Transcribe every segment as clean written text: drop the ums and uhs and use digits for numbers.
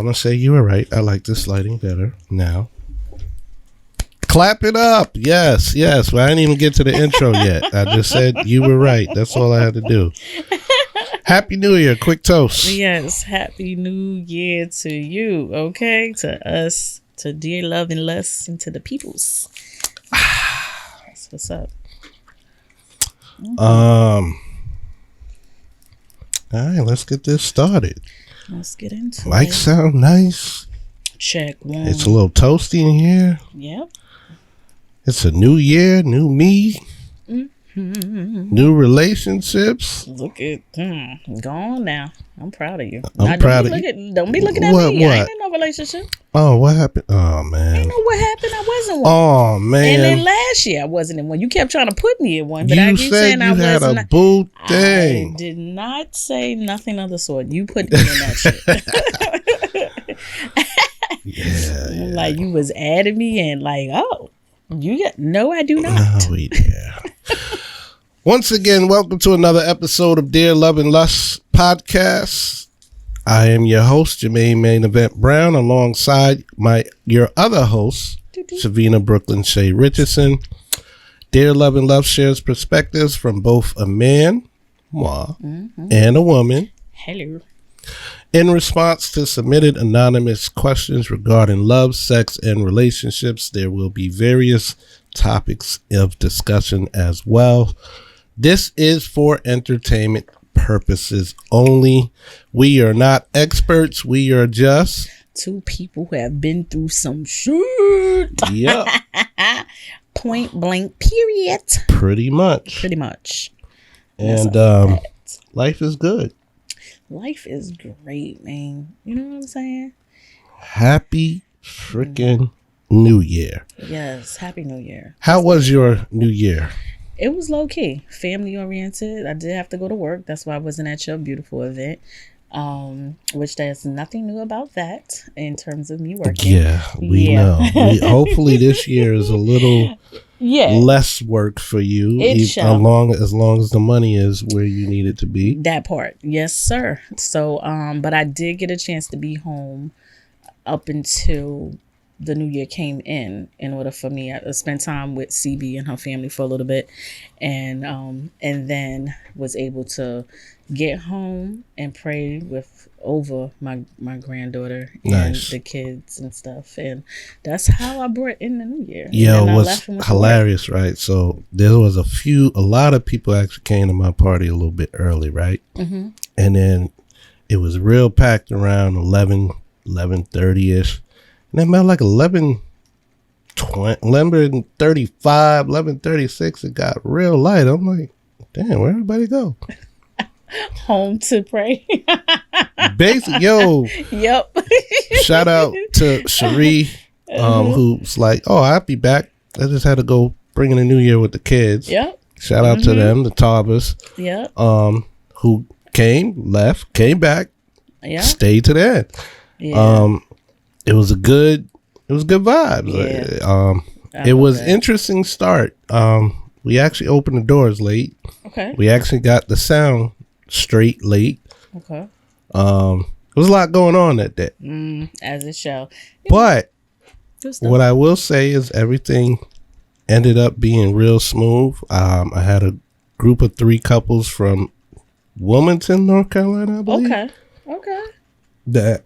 gonna say you were right. I like this lighting better now. Clap it up. Yes. But I didn't even get to the intro yet. I just said you were right. That's all I had to do. Happy New Year. Quick toast. Yes. Happy New Year to you. Okay. To us. To dear love and lust. And to the peoples. That's what's up. All right. Let's get this started. Let's get into Mic it. sound nice. Check one. It's a little toasty in here. Yep. It's a new year, new me, new relationships. Look at go on now. I'm proud of you. I'm proud of you. Don't be looking at me. I ain't in no relationship. Oh, what happened? Oh, man. Ain't know what happened. I wasn't one. Oh, man. And then last year I wasn't in one. You kept trying to put me in one, but you I keep said saying you I had wasn't. a boo thing. I did not say nothing of the sort. You put me in that shit. Yeah. Like you was adding me and like, oh, you got no, I do not. Oh, yeah. Once again, welcome to another episode of Dear Love and Lust Podcast. I am your host, Jermaine Main Event Brown, alongside your other host, Savina Brooklyn Shea Richardson. Dear Love and Love shares perspectives from both a man, moi, and a woman. Hello. In response to submitted anonymous questions regarding love, sex, and relationships, there will be various topics of discussion as well. This is for entertainment purposes only. We are not experts. We are just two people who have been through some shit. Yep. Point blank, period. Pretty much. And life is good. Life is great, man. You know what I'm saying? Happy freaking New Year. Yes, Happy New Year. How was your New Year? It was low key, family oriented. I did have to go to work. That's why I wasn't at your beautiful event. Which there's nothing new about that in terms of me working. Yeah, we know. Hopefully this year is a little less work for you, as long as the money is where you need it to be. That part, yes, sir. So, but I did get a chance to be home up until the new year came in order for me to spend time with CB and her family for a little bit, and then was able to get home and pray over my granddaughter and the kids and stuff, and that's how I brought in the new year. Yeah, it was hilarious, right? So there was a lot of people actually came to my party a little bit early, right? Mm-hmm. And then it was real packed around 11:30ish. And then about like 11:35, 11:36, it got real light. I'm like, damn, where'd everybody go? Home to pray. Basic, yo. Yep. Shout out to Cherie, who's like, oh, I'll be back. I just had to go bring in the new year with the kids. Yep. Shout out to them, the Tarbers. Yep. Who came, left, came back, stayed to the end. Yeah. It was good vibes. Yeah. It was interesting start. We actually opened the doors late. Okay. We actually got the sound straight late. Okay. There was a lot going on that day. As it shall. But what I will say is everything ended up being real smooth. I had a group of 3 couples from Wilmington, North Carolina, I believe. Okay. That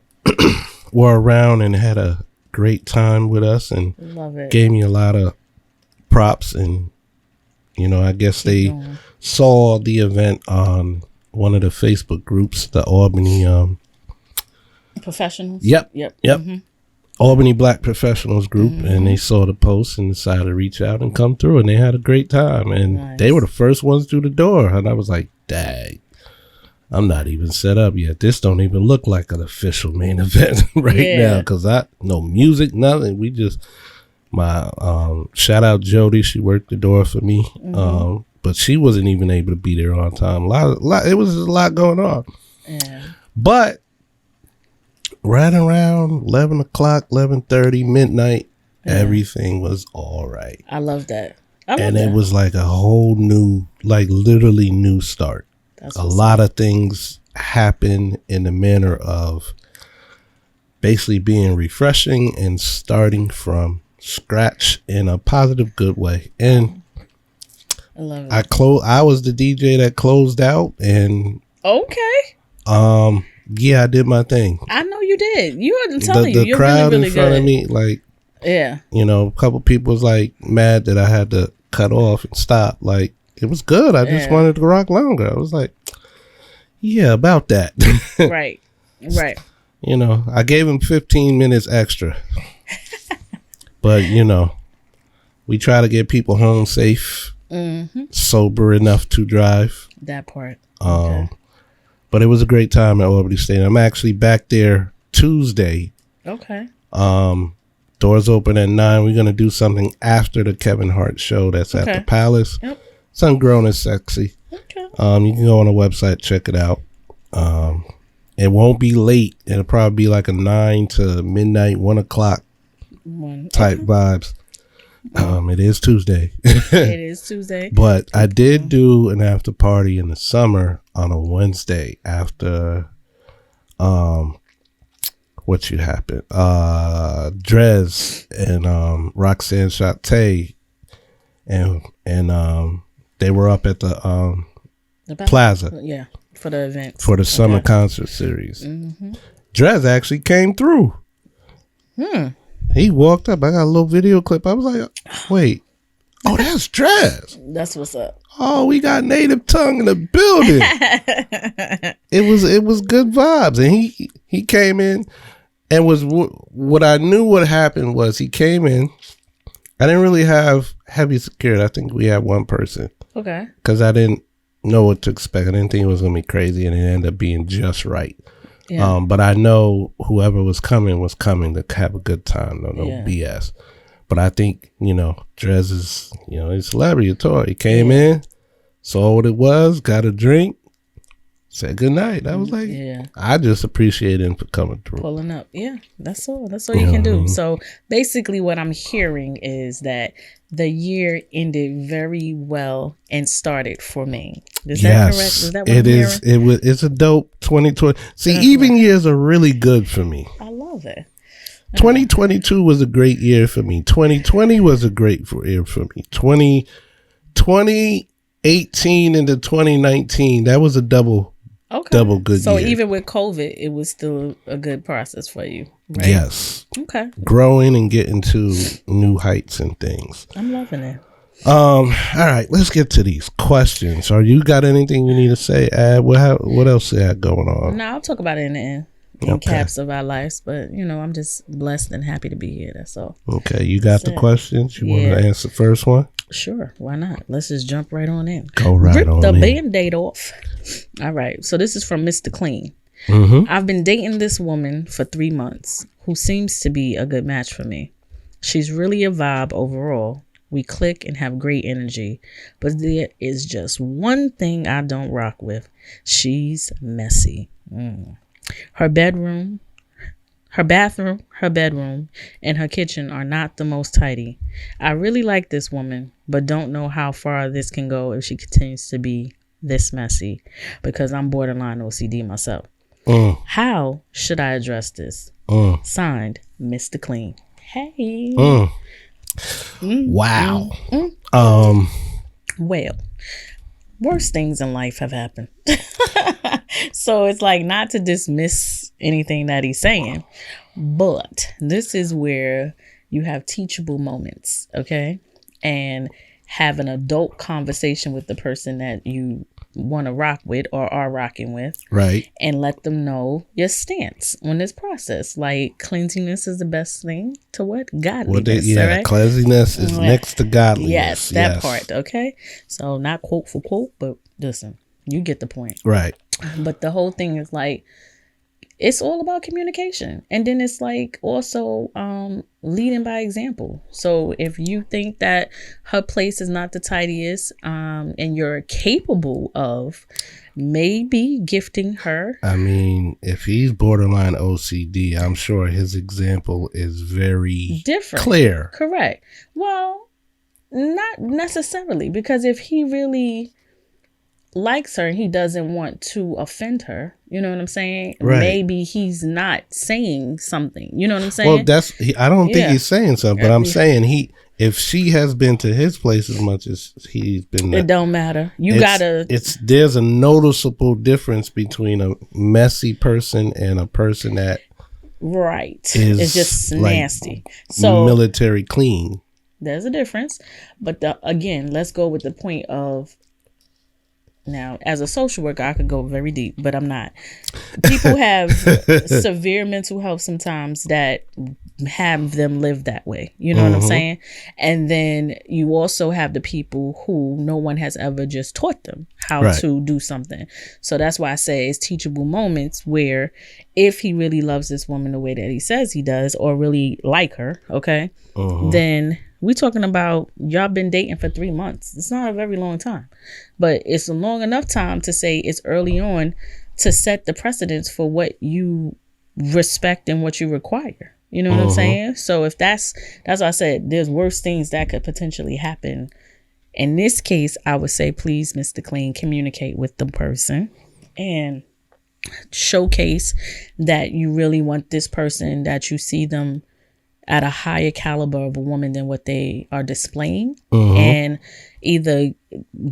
were around and had a great time with us and gave me a lot of props, and I guess they saw the event on one of the Facebook groups, the Albany professionals. Yep. Mm-hmm. Albany Black Professionals group, and they saw the post and decided to reach out and come through, and they had a great time, and they were the first ones through the door, and I was like, dang, I'm not even set up yet. This don't even look like an official main event now, because no music, nothing. We just, my shout out Jody, she worked the door for me, but she wasn't even able to be there on time. It was a lot going on. Yeah. But right around 11 o'clock, 11:30, midnight, everything was all right. I love that. It was like a whole new, like literally new start. A lot of things happen in the manner of basically being refreshing and starting from scratch in a positive, good way. And I love it. I was the DJ that closed out, and okay. yeah, I did my thing. I know you did. I'm telling you, The you're crowd really, really in front good. of me, like, yeah, you know, a couple people was like mad that I had to cut off and stop. Like, it was good. I just wanted to rock longer. I was like, yeah, about that. right. You know, I gave him 15 minutes extra. But, you know, we try to get people home safe, sober enough to drive. That part. Okay. But it was a great time at Albany Stadium. I'm actually back there Tuesday. Okay. Doors open at 9. We're going to do something after the Kevin Hart show that's at the Palace. Yep. Something grown and sexy. Okay. You can go on the website, check it out. It won't be late. It'll probably be like a 9 to midnight, 1 o'clock type vibes. It is Tuesday. It is Tuesday. But I did do an after party in the summer on a Wednesday after what should happen. Drez and Roxanne Shante and they were up at the Plaza. Yeah, for the event. For the summer concert series. Drez actually came through. He walked up. I got a little video clip. I was like, wait. Oh, that's Drez. That's what's up. Oh, we got Native Tongue in the building. It was good vibes. And he came in and was what I knew what happened was he came in. I didn't really have heavy security. I think we had one person. Okay. Because I didn't know what to expect. I didn't think it was going to be crazy, and it ended up being just right. Yeah. But I know whoever was coming to have a good time. No BS. But I think, you know, Drez is, you know, he's a celebrity tour. He came in, saw what it was, got a drink, said good night. I was like, I just appreciate him for coming through. Pulling up. Yeah, that's all you can do. So basically what I'm hearing is that the year ended very well and started for me. Is that correct? Is that what it is? It's a dope 2020. See, even years are really good for me. I love it. 2022 was a great year for me. 2020 was a great year for me. 2018 into 2019, that was a double good so year. Even with COVID, it was still a good process for you, right? Yes. Okay. Growing and getting to new heights and things. I'm loving it. All right, let's get to these questions. Or you got anything you need to say, Ad? What else you got going on? No, I'll talk about it in the end. Caps of our lives, but you know, I'm just blessed and happy to be here. That's all. Okay, you got the questions. You want to answer the first one? Sure, why not? Let's just jump right on in. Go right Rip on the in. Band-Aid off. All right, so this is from Mr. Clean. I've been dating this woman for 3 months who seems to be a good match for me. She's really a vibe overall. We click and have great energy, but there is just one thing I don't rock with. She's messy. Her bathroom, her bedroom, and her kitchen are not the most tidy. I really like this woman, but don't know how far this can go if she continues to be this messy, because I'm borderline OCD myself. How should I address this? Signed, Mr. Clean. Hey. Wow. Well, worse things in life have happened. So it's like, not to dismiss anything that he's saying, but this is where you have teachable moments, okay? And have an adult conversation with the person that you want to rock with or are rocking with. Right. And let them know your stance on this process. Like, cleanliness is the best thing to what? Godliness. Right? Cleanliness is next to godliness. Yes, that part, okay? So not quote for quote, but listen, you get the point. Right. But the whole thing is like, it's all about communication. And then it's like also leading by example. So if you think that her place is not the tidiest and you're capable of maybe gifting her. I mean, if he's borderline OCD, I'm sure his example is very different. Clear. Correct. Well, not necessarily, because if he really likes her and he doesn't want to offend her. You know what I'm saying? Right. Maybe he's not saying something. You know what I'm saying? Well, I don't think he's saying something, but I'm saying if she has been to his place as much as he's been, it don't matter. There's a noticeable difference between a messy person and a person that it's just like nasty. So military clean. There's a difference, but again, let's go with the point of. Now, as a social worker, I could go very deep, but I'm not. People have severe mental health sometimes that have them live that way. You know what I'm saying? And then you also have the people who no one has ever just taught them how to do something. So that's why I say it's teachable moments where if he really loves this woman the way that he says he does, or really like her, okay, then we talking about y'all been dating for 3 months. It's not a very long time, but it's a long enough time to say it's early on to set the precedence for what you respect and what you require. You know what I'm saying? So if that's why I said there's worse things that could potentially happen. In this case, I would say, please, Mr. Clean, communicate with the person and showcase that you really want this person, that you see them at a higher caliber of a woman than what they are displaying, and either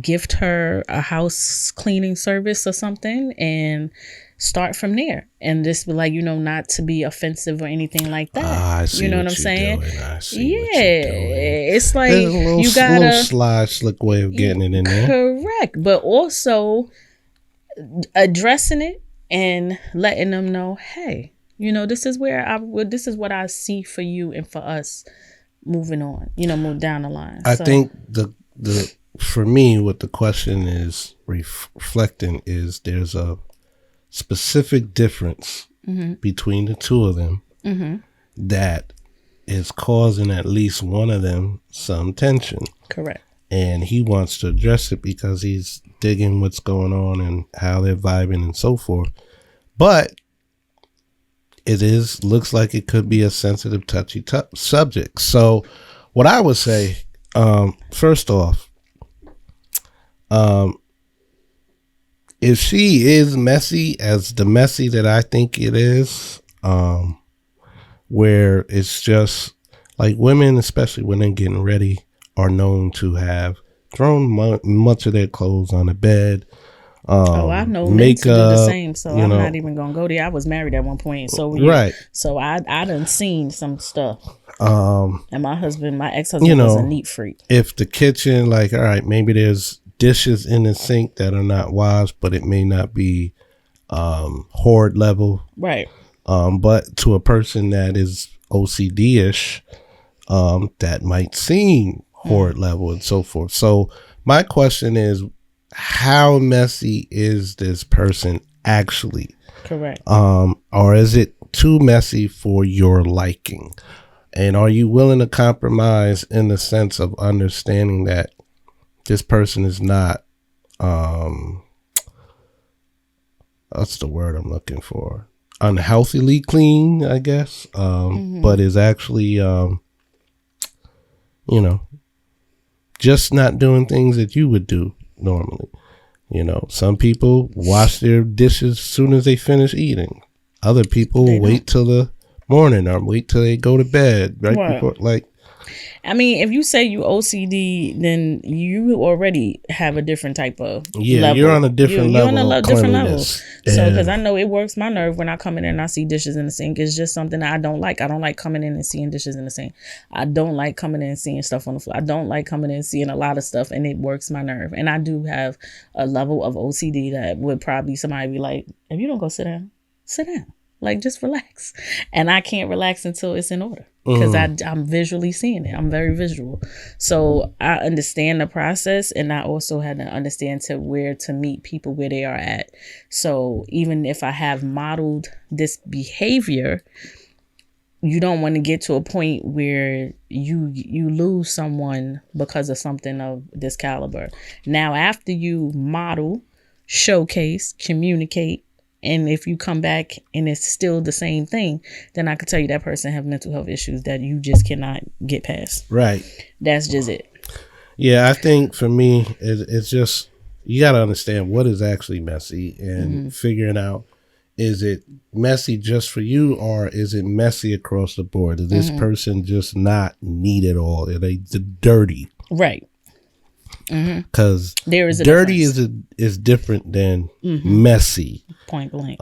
gift her a house cleaning service or something and start from there. And just be like, not to be offensive or anything like that. I see, you know what I'm saying? I see It's like you got a little slide, slick way of getting it in there. Correct. But also addressing it and letting them know, hey, this is this is what I see for you and for us moving on, move down the line. I think the for me, what the question is reflecting is there's a specific difference between the two of them that is causing at least one of them some tension. Correct. And he wants to address it because he's digging what's going on and how they're vibing and so forth. But looks like it could be a sensitive, touchy subject. So what I would say, first off, if she is messy as the messy that I think it is, where it's just like women, especially when they're getting ready, are known to have thrown much of their clothes on the bed. I know men to do the same, so I'm not even gonna go there. I was married at one point, so so I done seen some stuff. And my ex-husband was a neat freak. If the kitchen, like, all right, maybe there's dishes in the sink that are not washed, but it may not be hoard level, right? But to a person that is OCD-ish, that might seem hoard level and so forth. So my question is, how messy is this person actually? Correct. Or is it too messy for your liking? And are you willing to compromise in the sense of understanding that this person is not, what's the word I'm looking for? Unhealthily clean, I guess, but is actually, just not doing things that you would do normally. Some people wash their dishes as soon as they finish eating. Other people wait till the morning or wait till they go to bed before, like. I mean, if you say you OCD, then you already have a different type of level. You're on a different level. You're on a different level. So, because I know it works my nerve when I come in and I see dishes in the sink. It's just something that I don't like. I don't like coming in and seeing dishes in the sink. I don't like coming in and seeing stuff on the floor. I don't like coming in and seeing a lot of stuff, and it works my nerve. And I do have a level of OCD that would probably somebody be like, if you don't go sit down, sit down. Like, just relax. And I can't relax until it's in order because I'm visually seeing it. I'm very visual. So I understand the process, and I also had to understand where to meet people where they are at. So even if I have modeled this behavior, you don't want to get to a point where you lose someone because of something of this caliber. Now, after you model, showcase, communicate, and if you come back and it's still the same thing, then I could tell you that person have mental health issues that you just cannot get past. Right. That's just it. Yeah, I think for me, it's just, you got to understand what is actually messy and figuring out, is it messy just for you, or is it messy across the board? Is this person just not neat at all? Are they dirty? Right. Because there is a dirty difference. is different than messy. Point blank.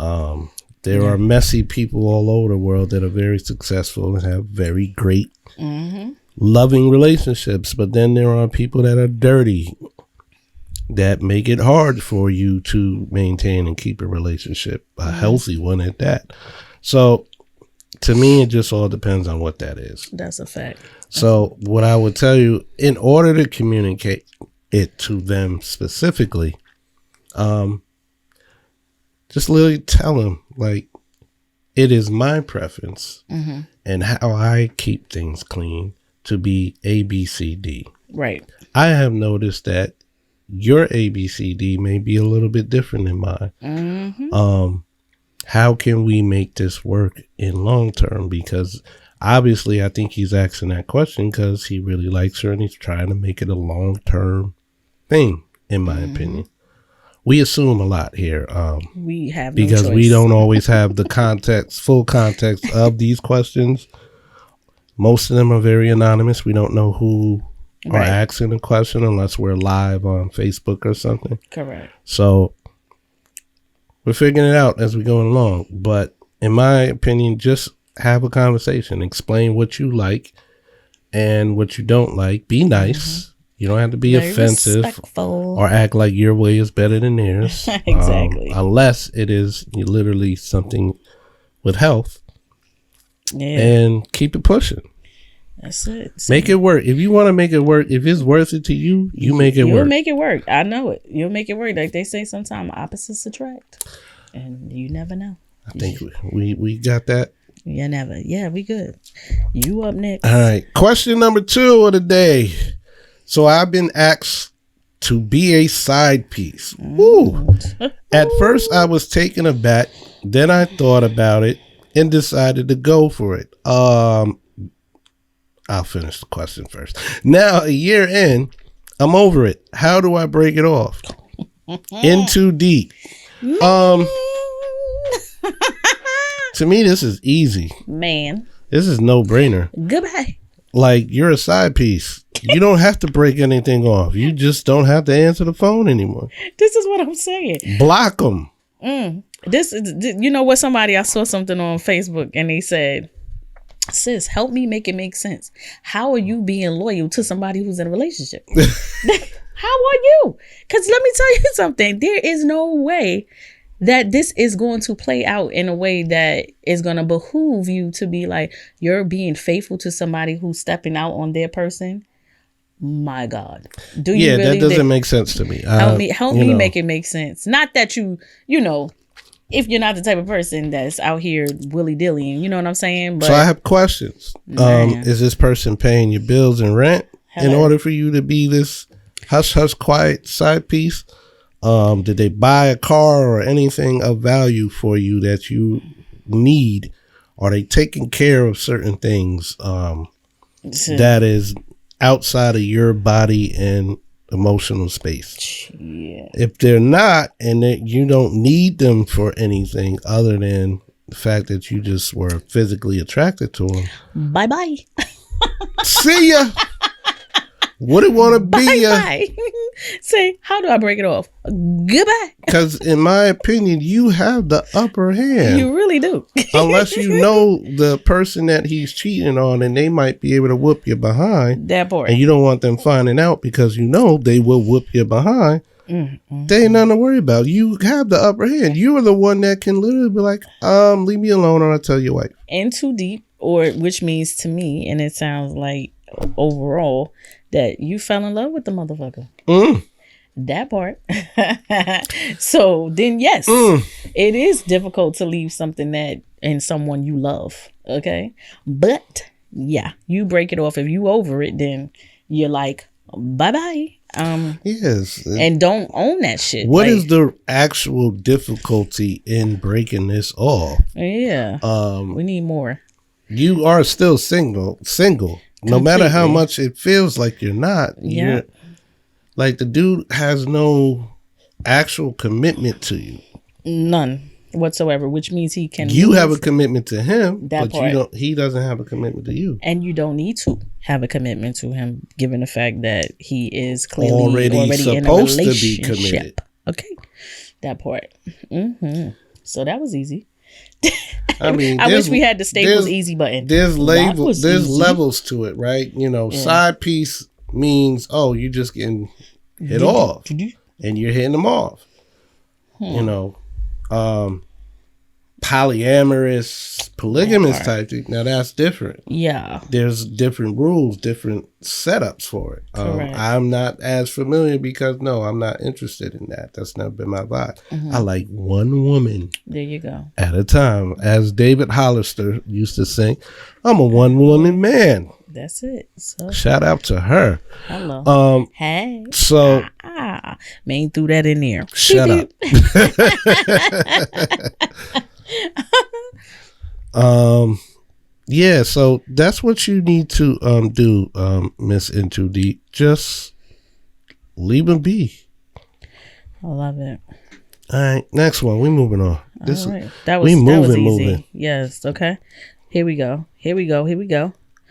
There are messy people all over the world that are very successful and have very great, loving relationships. But then there are people that are dirty that make it hard for you to maintain and keep a relationship, a healthy one at that. So to me, it just all depends on what that is. That's a fact. So what I would tell you, in order to communicate it to them specifically, just literally tell them, like, it is my preference and how I keep things clean to be A, B, C, D. Right. I have noticed that your A, B, C, D may be a little bit different than mine. How can we make this work in long term? Because obviously I think he's asking that question because he really likes her and he's trying to make it a long term thing, in my opinion. We assume a lot here. We have no because choice. we don't always have the context, full context of these questions. Most of them are very anonymous. We don't know who are asking the question unless we're live on Facebook or something. Correct. So we're figuring it out as we go along. But in my opinion, just have a conversation. Explain what you like and what you don't like. Be nice. You don't have to be Very offensive respectful. or act like your way is better than theirs. Exactly. Unless it is literally something with health. Yeah. And keep it pushing. That's it. Make it work. If you want to make it work, if it's worth it to you, you make it work. You'll make it work. I know it. You'll make it work. Like they say sometimes, opposites attract. And you never know. I think we got that. You never. Yeah, we good. You up next. All right. Question number 2 of the day. So I've been asked to be a side piece. Ooh. At first I was taken aback. Then I thought about it and decided to go for it. I'll finish the question first. Now, a year in, I'm over it. How do I break it off? In too deep. To me, this is easy. Man. This is no brainer. Goodbye. Like, you're a side piece. You don't have to break anything off. You just don't have to answer the phone anymore. This is what I'm saying. Block them. This is, you know what? I saw something on Facebook and they said, sis, help me make it make sense. How are you being loyal to somebody who's in a relationship? How are you? Because let me tell you something. There is no way that this is going to play out in a way that is going to behoove you to be like, you're being faithful to somebody who's stepping out on their person. My God. Do you really? That doesn't make sense to me. Help me make it make sense. Not that you know, if you're not the type of person that's out here willy-dillying, you know what I'm saying? But so I have questions. Is this person paying your bills and rent in order for you to be this hush quiet side piece? Did they buy a car or anything of value for you that you need? Are they taking care of certain things that is outside of your body and emotional space? Yeah. If they're not, and that you don't need them for anything other than the fact that you just were physically attracted to them, bye-bye. See ya. Wouldn't want to be bye. Say, how do I break it off? Goodbye. Because in my opinion, you have the upper hand. You really do. Unless you know the person that he's cheating on, and they might be able to whoop you behind. That part. And you don't want them finding out because you know they will whoop you behind. They ain't nothing to worry about. You have the upper hand. You are the one that can literally be like, leave me alone or I'll tell your wife. In too deep, or which means to me, and it sounds like overall, that you fell in love with the motherfucker. That part. So then, yes, it is difficult to leave something that and someone you love. Okay. But yeah, you break it off. If you over it, then you're like, bye-bye. Yes. And don't own that shit. What is the actual difficulty in breaking this off? Yeah. We need more. You are still single. No matter how much it feels like you're not. Yeah. Like, the dude has no actual commitment to you. None whatsoever, which means he can. You have a commitment to him, that but part. he doesn't have a commitment to you. And you don't need to have a commitment to him, given the fact that he is clearly already in a supposed to be relationship. committed. Okay, that part. So that was easy. I mean, I wish we had the Staples easy button. There's levels to it, right? You know, side piece means, oh, you're just getting hit off, and you're hitting them off. You know, polyamorous, polygamous type thing. Now that's different. Yeah, there's different rules, different setups for it. I'm not as familiar because I'm not interested in that. That's never been my vibe. I like one woman. There you go. At a time, as David Hollister used to sing, I'm a one woman man. That's it. So, shout out to her. Hello. Hey. So man threw that in there. Shut up. Yeah, so that's what you need to do, Miss Into Deep. Just leave them be. I love it. All right, next one. We moving on. All right. That was easy. Moving. Yes. Okay. Here we go.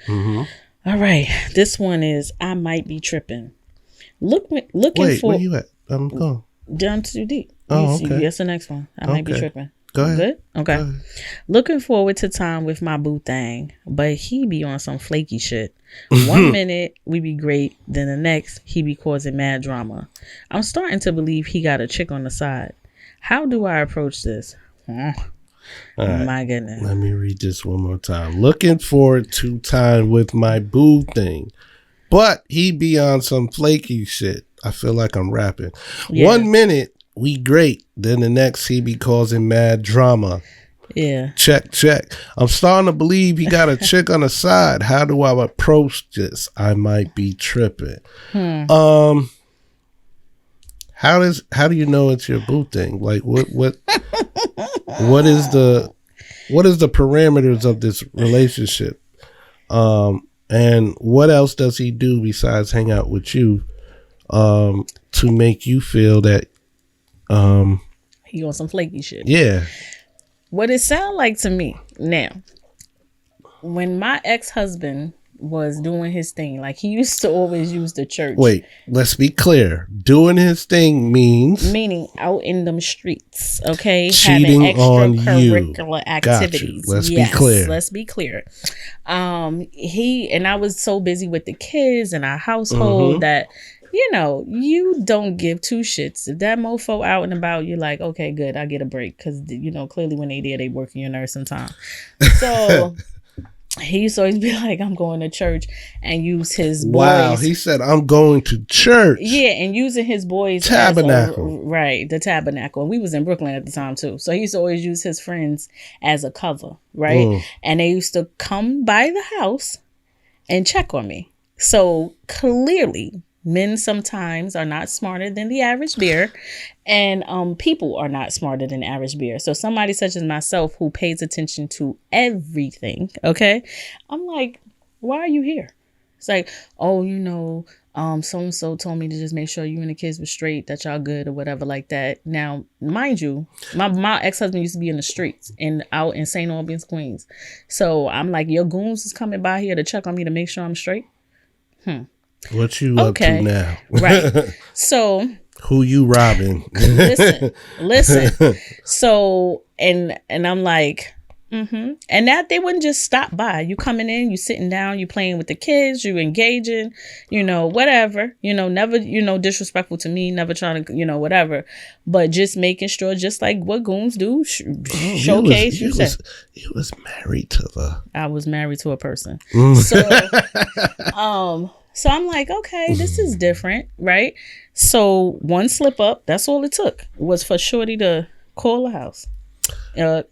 All right. This one is I might be tripping. Looking Wait, for. Where you at? I'm going. Down too deep. Oh, okay. That's the next one. I might be tripping. Go ahead. Good? Okay. Go ahead. Looking forward to time with my boo thing, but he be on some flaky shit. 1 minute we be great, then the next he be causing mad drama. I'm starting to believe he got a chick on the side. How do I approach this? Right. My goodness. Let me read this one more time. Looking forward to time with my boo thing, but he be on some flaky shit. I feel like I'm rapping. Yeah. 1 minute we great, then the next he be causing mad drama. Yeah. Check. I'm starting to believe he got a chick on the side. How do I approach this? I might be tripping. How do you know it's your boo thing? Like what is the parameters of this relationship? And what else does he do besides hang out with you to make you feel that he on some flaky shit? Yeah. What it sound like to me now, when my ex-husband was doing his thing, like he used to always use the church. Wait, let's be clear. Doing his thing meaning out in them streets, okay? Cheating having extracurricular activities. Let's be clear. Let's be clear. I was so busy with the kids and our household that you don't give two shits. If that mofo out and about, you're like, okay, good, I get a break. Because, clearly when they there, they working your nursing time. So he used to always be like, I'm going to church and use his boys. Wow, he said, I'm going to church. Yeah, and using his boys. Tabernacle. Right, the tabernacle. And we was in Brooklyn at the time, too. So he used to always use his friends as a cover, right? And they used to come by the house and check on me. So clearly, men sometimes are not smarter than the average bear, and people are not smarter than the average bear. So somebody such as myself who pays attention to everything, okay? I'm like, why are you here? It's like, so-and-so told me to just make sure you and the kids were straight, that y'all good or whatever like that. Now, mind you, my ex-husband used to be in the streets and out in St. Albans, Queens. So I'm like, your goons is coming by here to check on me to make sure I'm straight? What you up to now? Right. So who you robbing? Listen. So and I'm like, and that they wouldn't just stop by. You coming in, you sitting down, you playing with the kids, you engaging, whatever, never, disrespectful to me, never trying to, whatever, but just making sure, just like what goons do, showcase. You was married to I was married to a person. So I'm like, okay, this is different, right? So one slip up, that's all it took, was for Shorty to call the house,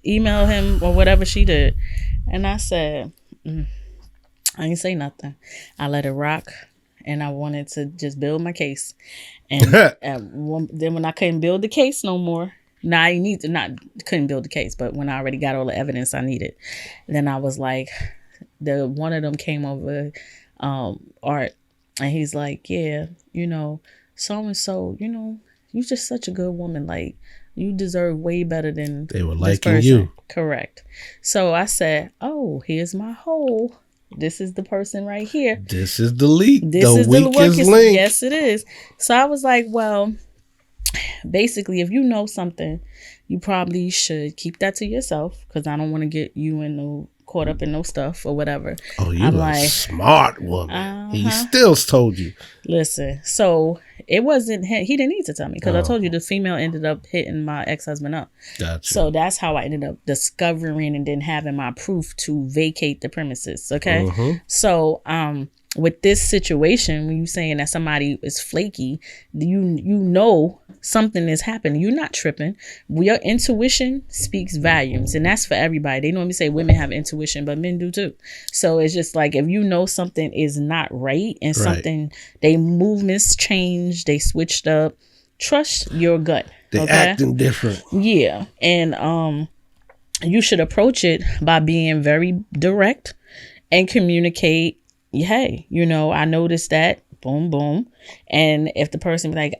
email him or whatever she did. And I said, I didn't say nothing. I let it rock, and I wanted to just build my case. And then when I couldn't build the case no more, couldn't build the case, but when I already got all the evidence I needed, then I was like, one of them came over, Art, and he's like, yeah, so and so, you just such a good woman. Like, you deserve way better than They were this liking person." you. Correct. So I said, "Oh, here's my hole. This is the person right here. This is the leak. This the is the weakest weakest link. Yes, it is." So I was like, well, basically, if you know something, you probably should keep that to yourself, because I don't want to get you in no caught up in no stuff or whatever. Oh, you're I'm a like, smart woman. He still told you. listen. So it wasn't him. He didn't need to tell me, because I told you the female ended up hitting my ex-husband up. Gotcha. So that's how I ended up discovering and then having my proof to vacate the premises. Okay. So with this situation, when you saying that somebody is flaky, you know something is happening. You're not tripping. Your intuition speaks volumes, and that's for everybody. They normally say women have intuition, but men do too. So it's just like, if you know something is not right and something, they movements changed, they switched up, trust your gut. They acting different. Yeah. And you should approach it by being very direct and communicate, hey, I noticed that, boom, boom. And if the person be like,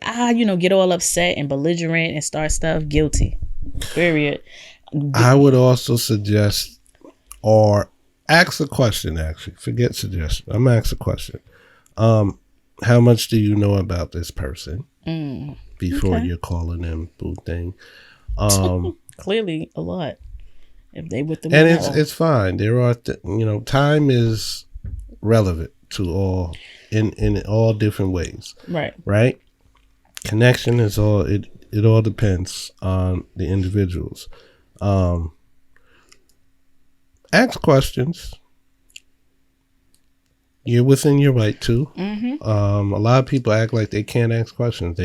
get all upset and belligerent and start stuff, guilty, period. I would also suggest, or ask a question, actually. Forget suggestion. I'm going to ask a question. How much do you know about this person before you're calling them boo thing? Clearly a lot. If they with them, and it's fine. There are, time is relevant to all in all different ways. Right. Connection is all. It all depends on the individuals. Ask questions. You're within your right to. A lot of people act like they can't ask questions.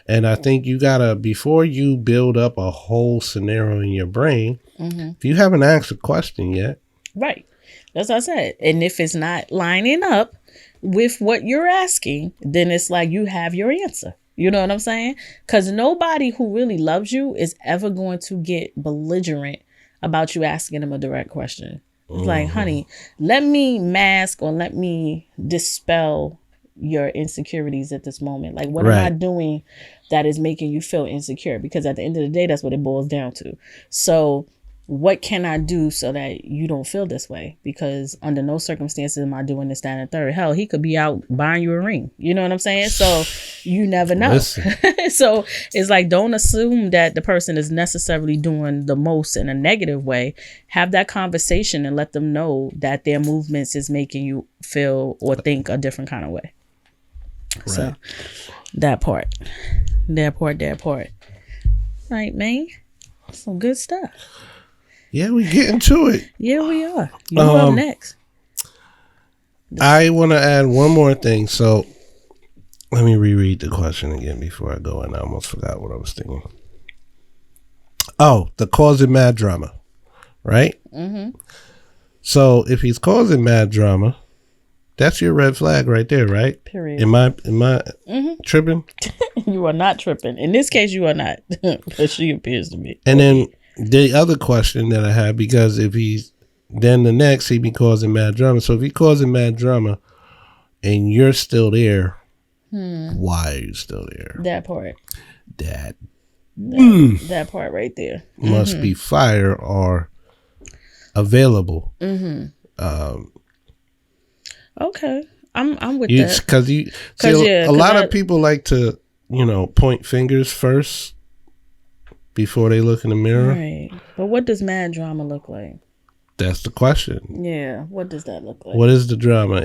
And I think you gotta, before you build up a whole scenario in your brain, if you haven't asked a question yet, right, that's what I said. And if it's not lining up with what you're asking, then it's like you have your answer. You know what I'm saying? Because nobody who really loves you is ever going to get belligerent about you asking them a direct question. It's like, honey, let me mask or let me dispel your insecurities at this moment. Like, what am I doing that is making you feel insecure? Because at the end of the day, that's what it boils down to. So what can I do so that you don't feel this way? Because under no circumstances am I doing this, that, and the third. Hell, he could be out buying you a ring. You know what I'm saying? So you never know. So it's like, don't assume that the person is necessarily doing the most in a negative way. Have that conversation and let them know that their movements is making you feel or think a different kind of way. Right. So that part. Right, man? Some good stuff. Yeah, we get into it. Yeah, we are. You up next. I want to add one more thing. So let me reread the question again before I go, and I almost forgot what I was thinking. Oh, the causing mad drama, right? So if he's causing mad drama, that's your red flag right there, right? Period. Am I tripping? You are not tripping. In this case, you are not. But she appears to be. And then the other question that I have, because if he's then the next, he be causing mad drama. So if he causing mad drama and you're still there, why are you still there? That part. That part right there. Must be fire or available. Okay. I'm with that. Because a lot of people like to, point fingers first before they look in the mirror. Right. But what does mad drama look like? That's the question. Yeah. What does that look like? What is the drama?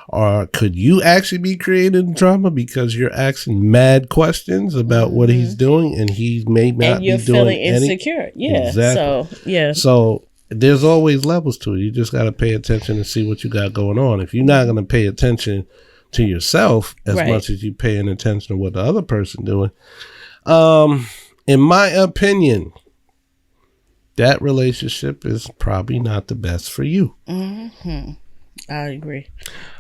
Or could you actually be creating drama because you're asking mad questions about what he's doing and he may not and you're be doing feeling insecure. Yeah. Exactly. So, yeah. So there's always levels to it. You just got to pay attention and see what you got going on. If you're not going to pay attention to yourself as much as you're paying attention to what the other person doing, in my opinion, that relationship is probably not the best for you. I agree.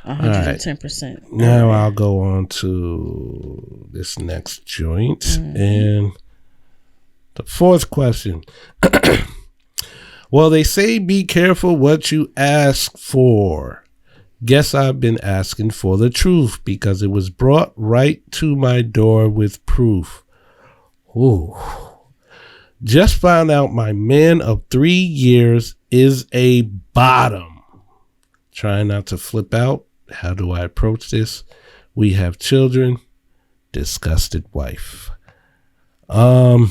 110%. Right. Now I'll go on to this next joint. And the fourth question. Well, they say be careful what you ask for. Guess I've been asking for the truth because it was brought right to my door with proof. Ooh. Just found out my man of 3 years is a bottom. Trying not to flip out. How do I approach this? We have children. Disgusted wife. Oh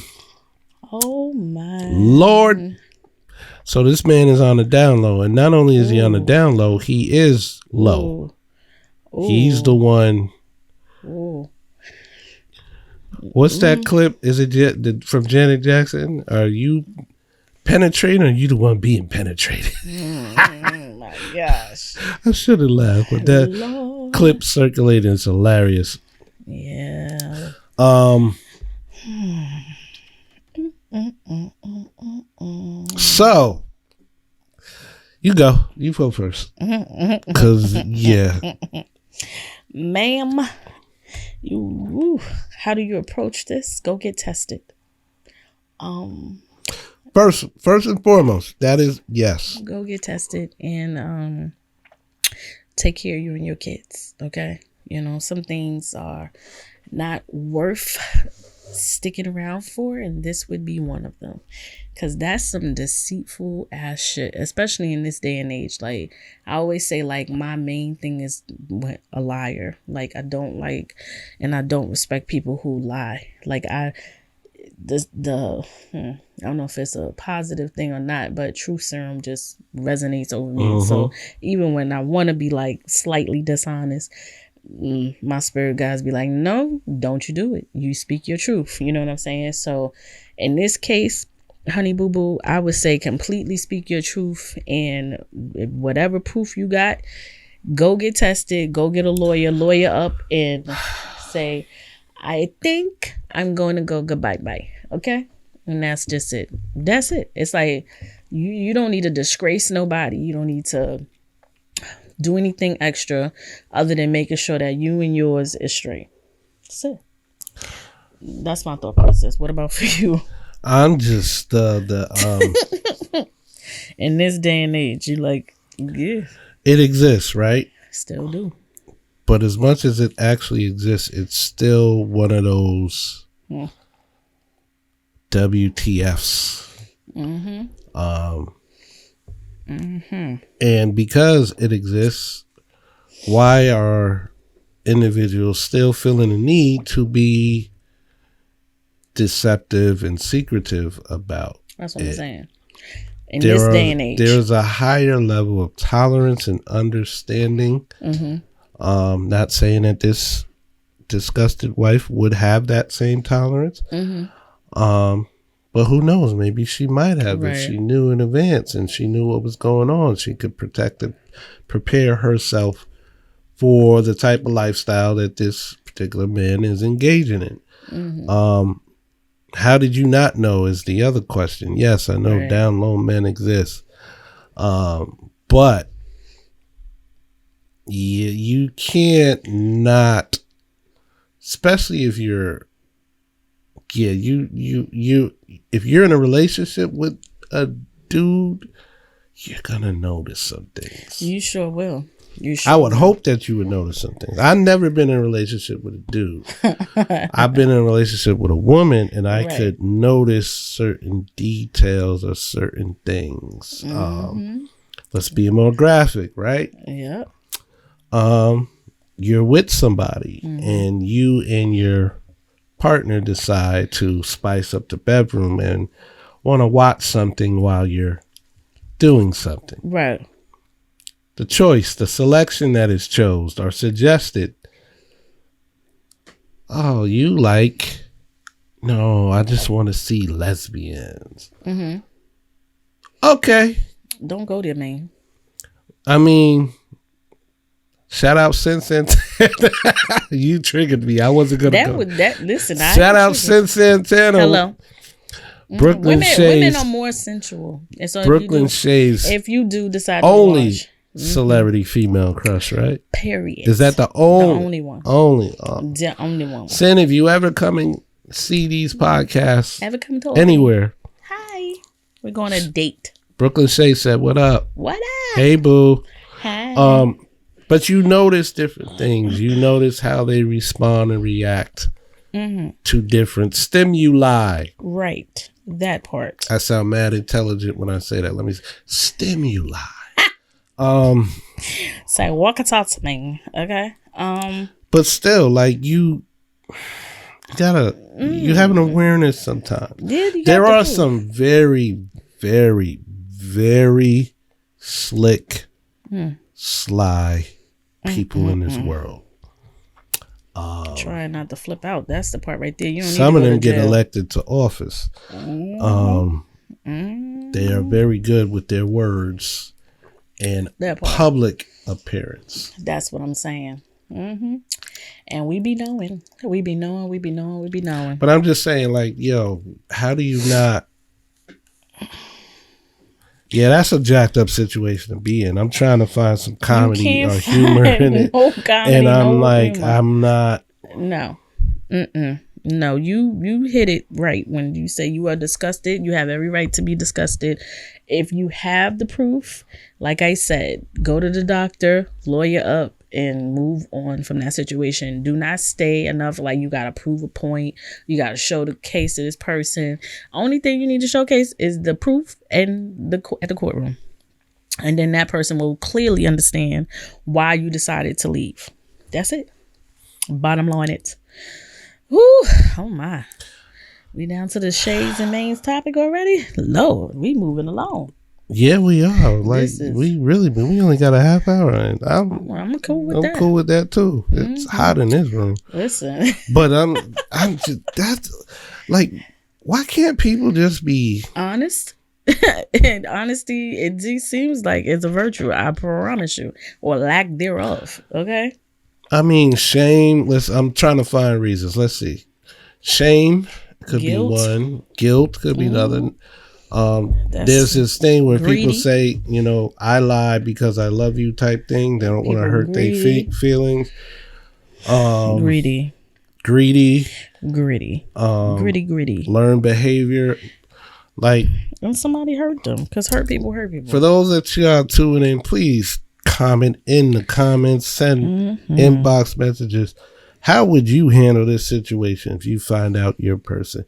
my Lord. So this man is on the down low, and not only is he on the down low, he is low. Ooh. He's the one. Ooh. What's that clip? Is it from Janet Jackson? Are you penetrating, or are you the one being penetrated? Oh my gosh! I should have laughed, but that clip circulating is hilarious. Yeah. So you go first, because ma'am, how do you approach this? Go get tested. First and foremost, that is yes. Go get tested and take care of you and your kids. Okay, some things are not worth sticking around for, and this would be one of them, because that's some deceitful ass shit, especially in this day and age. Like I always say, like my main thing is a liar. Like I don't like and I don't respect people who lie. Like I don't know if it's a positive thing or not, but truth serum just resonates over me. Mm-hmm. So even when I want to be like slightly dishonest, my spirit guides be like, no, don't you do it. You speak your truth. You know what I'm saying? So in this case, honey boo boo, I would say completely speak your truth, and whatever proof you got, go get tested, go get a lawyer up and say, I think I'm going to go goodbye. Okay? And that's just it. That's it. It's like you don't need to disgrace nobody. You don't need to do anything extra other than making sure that you and yours is straight. That's it. That's my thought process. What about for you? I'm just in this day and age, you like, yeah, it exists, right? Still do. But as much as it actually exists, it's still one of those WTFs. Mm-hmm. And because it exists, why are individuals still feeling the need to be deceptive and secretive about it? That's what I'm saying. In this day and age, there's a higher level of tolerance and understanding. Mm-hmm. Not saying that this disgusted wife would have that same tolerance. Mm-hmm. But who knows? Maybe she might have if she knew in advance and she knew what was going on. She could prepare herself for the type of lifestyle that this particular man is engaging in. Mm-hmm. How did you not know is the other question. Yes, I know down low men exist. But you can't not, especially if you're, if you're in a relationship with a dude, you're gonna notice some things. You sure will. I would hope that you would notice some things. I've never been in a relationship with a dude. I've been in a relationship with a woman, and I could notice certain details or certain things. Mm-hmm. Let's be more graphic, right? Yeah. You're with somebody, and you and your partner decide to spice up the bedroom and want to watch something while you're doing something. Right. The choice, the selection that is chosen or suggested. Oh, you like, no, I just want to see lesbians. Mm-hmm. Okay. Don't go there, man. I mean, shout out Sin Santana. You triggered me. I wasn't going to go. Listen, shout out Sin Santana. Hello. Brooklyn Shades. Women are more sensual. And so Brooklyn Shades. If you do decide only to watch, celebrity female crush, right? Period. Is that the only one? The only one. Sin, if you ever come and see these podcasts, ever come to anywhere? Hi. We're going on a date. Brooklyn Shades said, "What up? What up? Hey, boo." Hi. But you notice different things. You notice how they respond and react to different stimuli. Right. That part. I sound mad intelligent when I say that. Let me stimuli. Say walk and talk to me. Okay. But still, like you gotta you have an awareness sometimes. Yeah, there are some very, very, very slick, sly people in this world. Try not to flip out. That's the part right there. You don't some need to of them get jail. elected to office. They are very good with their words and public appearance. That's what I'm saying. And we be knowing. But I'm just saying, like, yo, how do you not? Yeah, that's a jacked up situation to be in. I'm trying to find some comedy or humor in it. And I'm like, humor. I'm not. No. No, you hit it right when you say you are disgusted. You have every right to be disgusted. If you have the proof, like I said, go to the doctor, lawyer up, and move on from that situation. Do not stay enough like you got to prove a point. You got to show the case to this person. Only thing you need to showcase is the proof and at the courtroom. And then that person will clearly understand why you decided to leave. That's it. Bottom line it. Whew, oh my. We down to the shades and mains topic already? Lord, we moving along. Yeah, we are. Like we only got a half hour, and I'm cool with that. I'm cool with that too. It's hot in this room. Listen, but I'm just that's like, why can't people just be honest? And honesty, it just seems like it's a virtue. I promise you, or lack thereof. Okay. I mean, shame. I'm trying to find reasons. Let's see. Shame could be one. Guilt could be another. There's this thing where people say, you know, I lie because I love you type thing. They don't want to hurt their feelings. Greedy. Learned behavior. Like, and somebody hurt them, because hurt people hurt people. For those that you are tuning in, please comment in the comments, send inbox messages. How would you handle this situation if you find out your person?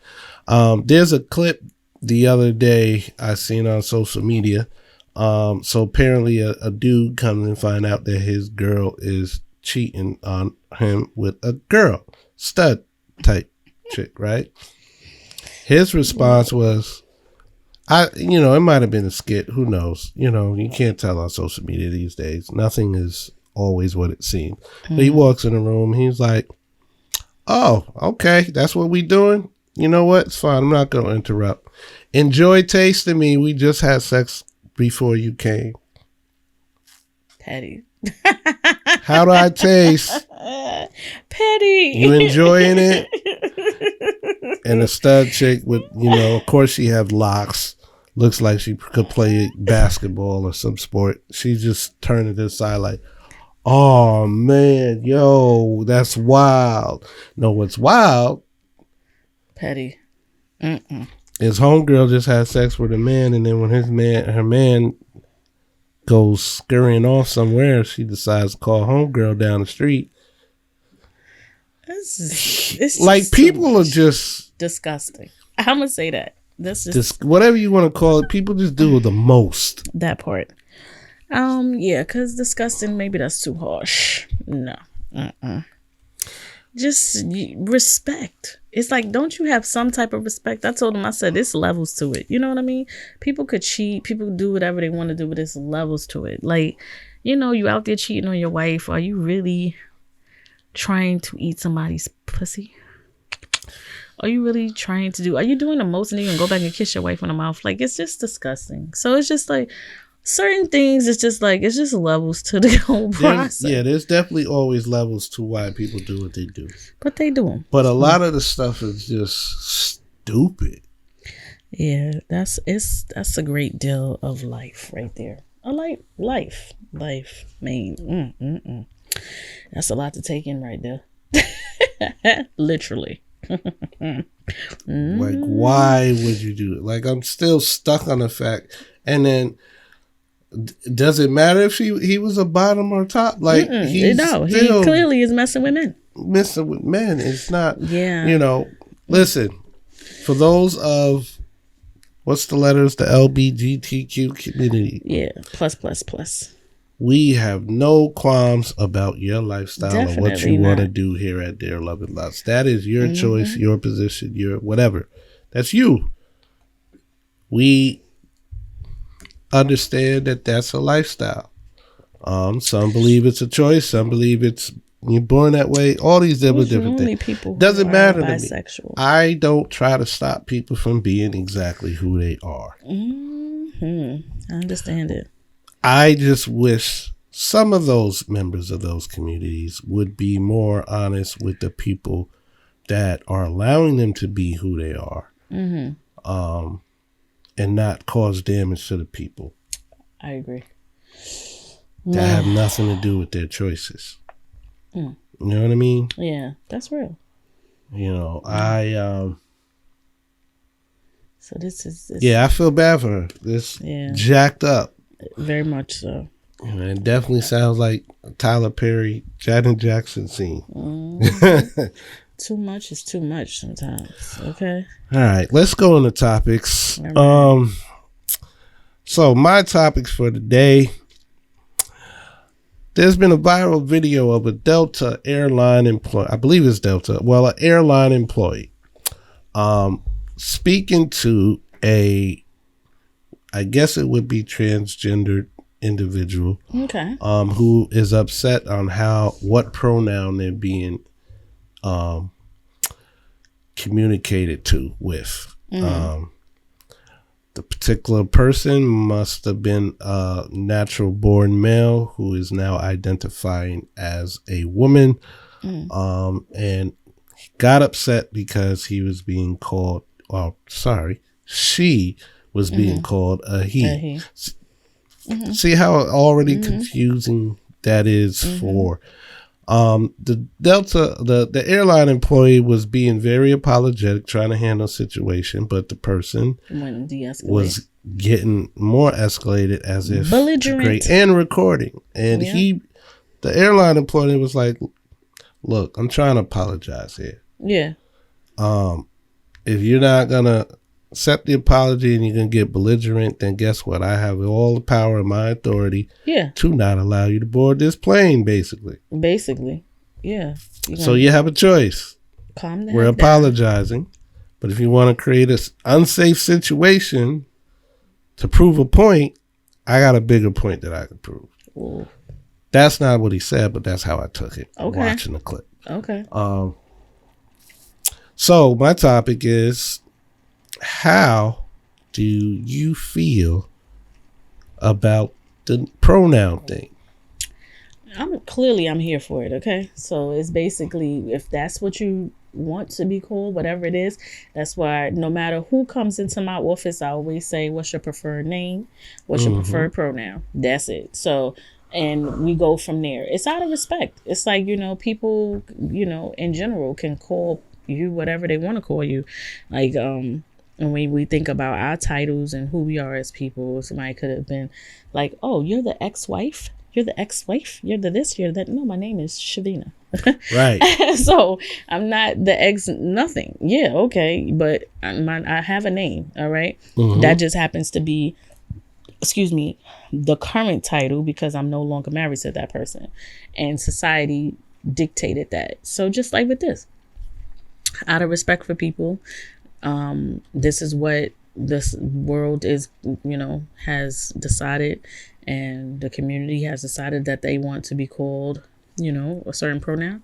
There's a clip the other day I seen on social media. So apparently a dude comes and find out that his girl is cheating on him with a girl, stud type chick, right? His response was, it might have been a skit. Who knows? You can't tell on social media these days. Nothing is always what it seems. But he walks in the room. He's like, oh, okay. That's what we doing. You know what? It's fine. I'm not going to interrupt. Enjoy tasting me. We just had sex before you came. Petty. How do I taste? Petty. You enjoying it? And a stud chick with, of course she have locks. Looks like she could play basketball or some sport. She just turned to the side like, oh man, yo, that's wild. No, what's wild? Petty. His homegirl just had sex with a man, and then when her man goes scurrying off somewhere, she decides to call homegirl down the street. It's like, people are just disgusting. I'm gonna say that. This is whatever you want to call it. People just do the most. That part. Yeah, because disgusting, maybe that's too harsh. No. Just respect. It's like, don't you have some type of respect? I told him, I said, there's levels to it. You know what I mean? People could cheat. People do whatever they want to do, but there's levels to it. Like, you out there cheating on your wife. Are you really trying to eat somebody's pussy? Are you really trying to are you doing the most and then you can go back and kiss your wife on the mouth? Like, it's just disgusting. So it's just like certain things, it's just levels to the whole process. There's definitely always levels to why people do what they do. But they do them. But a lot of the stuff is just stupid. Yeah, that's a great deal of life right there. I like life. Life. That's a lot to take in right there. Literally. Like, why would you do it? Like, I'm still stuck on the fact. And then Does it matter if he was a bottom or top? Like he clearly is messing with men. Messing with men. It's not. Yeah. You know. Listen, for those of what's the letters, the LGBTQ community. Yeah. Plus. We have no qualms about your lifestyle Definitely or what you want to do here at Dear Love and Lots. That is your choice, your position, your whatever. That's you. We understand that that's a lifestyle. Some believe it's a choice. Some believe it's you're born that way. All these different things. People doesn't matter to bisexual. me. I don't try to stop people from being exactly who they are. I understand it. I just wish some of those members of those communities would be more honest with the people that are allowing them to be who they are, and not cause damage to the people. I agree. That have nothing to do with their choices. You know what I mean? Yeah, that's real. You know, So this is. Yeah, I feel bad for her. This jacked up. Very much so. It definitely sounds like a Tyler Perry, Janet Jackson scene. Too much is too much sometimes. Okay. All right, let's go into topics. Right. So my topics for today. There's been a viral video of a Delta airline employee. I believe it's Delta. Well, an airline employee, speaking to I guess it would be transgendered individual. Okay. Who is upset on what pronoun they're being communicated to with. The particular person must have been a natural born male who is now identifying as a woman. And he got upset because he was being called, she was being called a he. See how already confusing that is for the Delta, the airline employee was being very apologetic, trying to handle the situation, but the person was getting more escalated as if belligerent and recording. And the airline employee was like, look, I'm trying to apologize here. Yeah. If you're not gonna accept the apology and you're gonna get belligerent, then guess what? I have all the power and my authority to not allow you to board this plane, basically. Yeah. So you have a choice. We're apologizing, but if you want to create an unsafe situation to prove a point, I got a bigger point that I can prove. Ooh. That's not what he said, but that's how I took it. Watching the clip. Okay. So my topic is, how do you feel about the pronoun thing? I'm here for it. Okay. So it's basically, if that's what you want to be called, whatever it is, that's why no matter who comes into my office, I always say, what's your preferred name? What's your preferred pronoun? That's it. So, and we go from there. It's out of respect. It's like, people, in general can call you whatever they want to call you. Like, and when we think about our titles and who we are as people, somebody could have been like, oh, you're the ex-wife? You're the ex-wife? You're the this, you're that. No, my name is Shavina. Right. So I'm not the ex nothing. Yeah, okay. But I have a name, all right? That just happens to be, the current title because I'm no longer married to that person. And society dictated that. So just like with this, out of respect for people, this is what this world is, has decided, and the community has decided that they want to be called, a certain pronoun,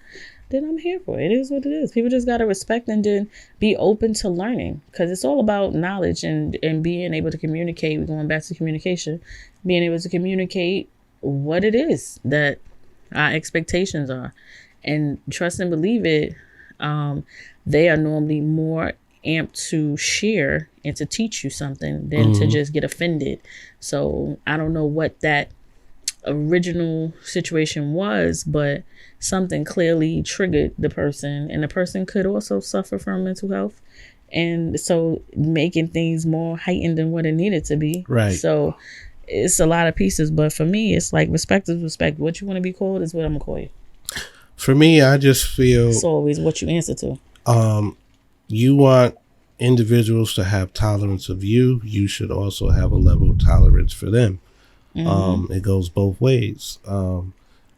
then I'm here for it. It is what it is. People just got to respect and then be open to learning, because it's all about knowledge and being able to communicate. We're going back to communication, being able to communicate what it is that our expectations are, and trust and believe it. They are normally more amped to share and to teach you something than to just get offended. So I don't know what that original situation was, but something clearly triggered the person, and the person could also suffer from mental health, and so making things more heightened than what it needed to be. Right. So it's a lot of pieces, but for me, it's like respect is respect. What you want to be called is what I'm gonna call you. For me, I just feel it's always what you answer to. You want individuals to have tolerance of you. You should also have a level of tolerance for them. It goes both ways.